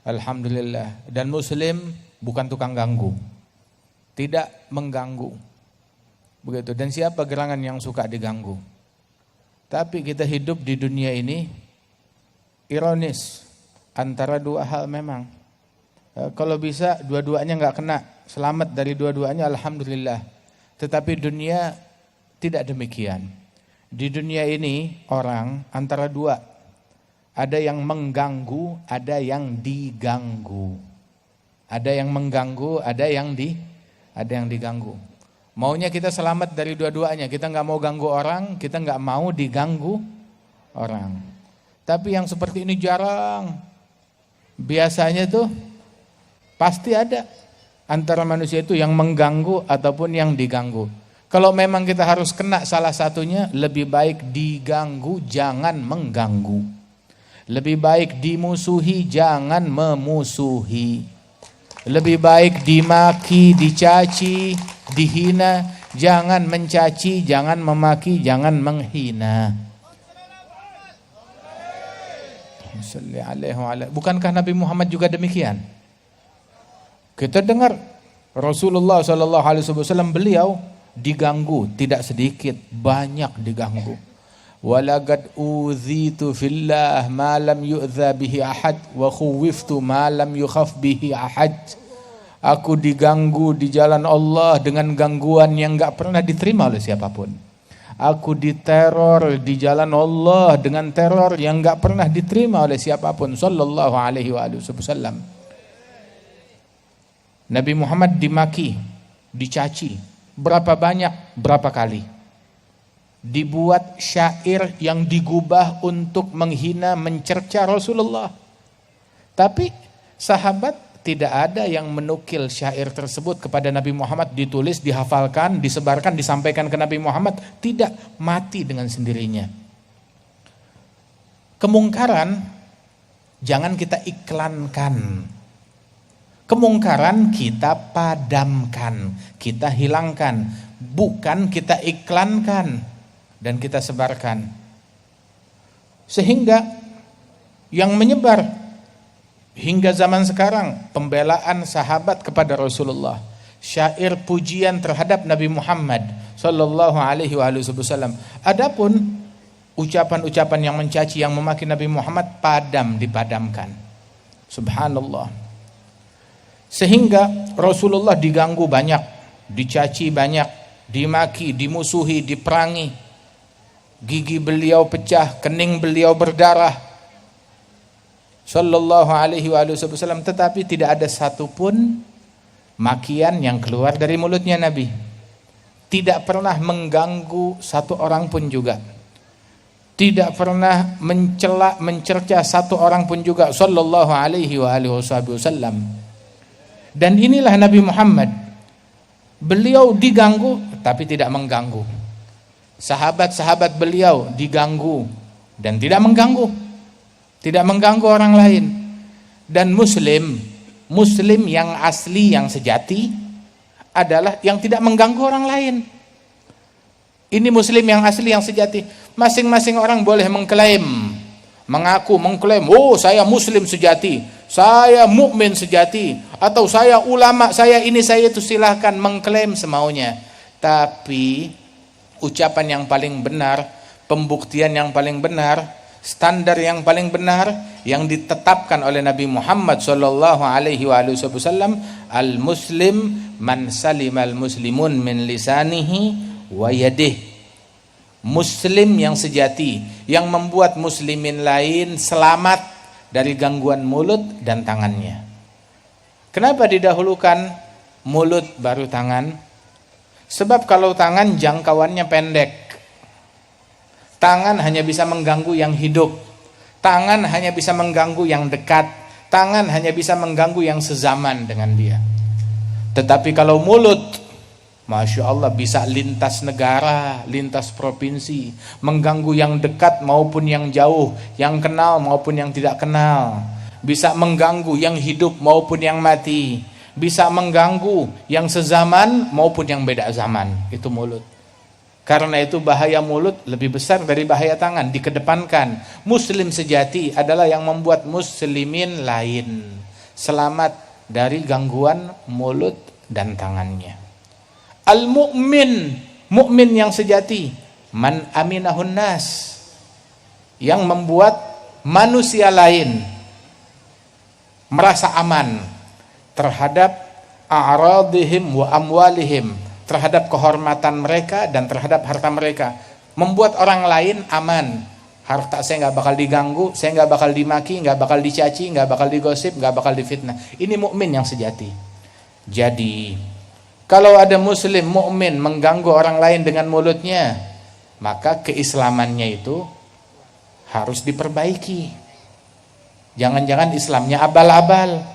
Alhamdulillah. Dan muslim bukan tukang ganggu. Tidak mengganggu. Begitu. Dan siapa gerangan yang suka diganggu? Tapi kita hidup di dunia ini ironis antara dua hal memang. Kalau bisa dua-duanya enggak kena, selamat dari dua-duanya alhamdulillah. Tetapi dunia tidak demikian. Di dunia ini orang antara dua. Ada yang mengganggu, ada yang diganggu. Ada yang mengganggu, ada yang diganggu. Maunya kita selamat dari dua-duanya. Kita enggak mau ganggu orang, kita enggak mau diganggu orang. Tapi yang seperti ini jarang. Biasanya tuh pasti ada antara manusia itu yang mengganggu ataupun yang diganggu. Kalau memang kita harus kena salah satunya, lebih baik diganggu, jangan mengganggu. Lebih baik dimusuhi, jangan memusuhi. Lebih baik dimaki, dicaci, dihina, jangan mencaci, jangan memaki, jangan menghina. Bukankah Nabi Muhammad juga demikian? Kita dengar Rasulullah SAW beliau diganggu, tidak sedikit, banyak diganggu. Walaqad uzitu fillah ma lam yu'dza bihi ahad wa khuwiftu ma lam yukhaf bihi ahad. Aku diganggu di jalan Allah dengan gangguan yang enggak pernah diterima oleh siapapun. Aku diteror di jalan Allah dengan teror yang enggak pernah diterima oleh siapapun. Sallallahu alaihi wasallam. Nabi Muhammad dimaki, dicaci. Berapa banyak, berapa kali. Dibuat syair yang digubah untuk menghina, mencerca Rasulullah. Tapi sahabat tidak ada yang menukil syair tersebut kepada Nabi Muhammad, ditulis, dihafalkan, disebarkan, disampaikan ke Nabi Muhammad. Tidak, mati dengan sendirinya. Kemungkaran jangan kita iklankan. Kemungkaran kita padamkan, kita hilangkan, bukan kita iklankan dan kita sebarkan. Sehingga yang menyebar hingga zaman sekarang pembelaan sahabat kepada Rasulullah, syair pujian terhadap Nabi Muhammad sallallahu alaihi wasallam. Adapun ucapan-ucapan yang mencaci, yang memaki Nabi Muhammad dipadamkan. Subhanallah. Sehingga Rasulullah diganggu banyak, dicaci banyak, dimaki, dimusuhi, diperangi. Gigi beliau pecah, kening beliau berdarah. Sallallahu alaihi wasallam, tetapi tidak ada satupun makian yang keluar dari mulutnya Nabi. Tidak pernah mengganggu satu orang pun juga. Tidak pernah mencela, mencerca satu orang pun juga. Sallallahu alaihi wasallam. Dan inilah Nabi Muhammad. Beliau diganggu tapi tidak mengganggu. Sahabat-sahabat beliau diganggu dan tidak mengganggu. Tidak mengganggu orang lain. Dan muslim yang asli, yang sejati adalah yang tidak mengganggu orang lain. Ini muslim yang asli, yang sejati. Masing-masing orang boleh mengklaim, mengklaim, oh saya muslim sejati, saya mukmin sejati, atau saya ulama, saya ini, saya itu, silahkan mengklaim semaunya. Tapi ucapan yang paling benar, pembuktian yang paling benar, standar yang paling benar yang ditetapkan oleh Nabi Muhammad sallallahu alaihi wasallam, al-muslim man salimal muslimun min lisanihi wa yadihi. Muslim yang sejati yang membuat muslimin lain selamat dari gangguan mulut dan tangannya. Kenapa didahulukan mulut baru tangan? Sebab kalau tangan jangkauannya pendek. Tangan hanya bisa mengganggu yang hidup. Tangan hanya bisa mengganggu yang dekat. Tangan hanya bisa mengganggu yang sezaman dengan dia. Tetapi kalau mulut, Masya Allah, bisa lintas negara, lintas provinsi, mengganggu yang dekat maupun yang jauh, yang kenal maupun yang tidak kenal. Bisa mengganggu yang hidup maupun yang mati. Bisa mengganggu yang sezaman maupun yang beda zaman. Itu mulut. Karena itu bahaya mulut lebih besar dari bahaya tangan. Dikedepankan. Muslim sejati adalah yang membuat muslimin lain selamat dari gangguan mulut dan tangannya. Al-mu'min, mukmin yang sejati, man aminahun nas, yang membuat manusia lain merasa aman terhadap a'radihim wa amwalihim, terhadap kehormatan mereka dan terhadap harta mereka. Membuat orang lain aman, harta saya nggak bakal diganggu, saya nggak bakal dimaki, nggak bakal dicaci, nggak bakal digosip, nggak bakal difitnah. Ini mukmin yang sejati. Jadi kalau ada muslim mukmin mengganggu orang lain dengan mulutnya, maka keislamannya itu harus diperbaiki. Jangan-jangan Islamnya abal-abal.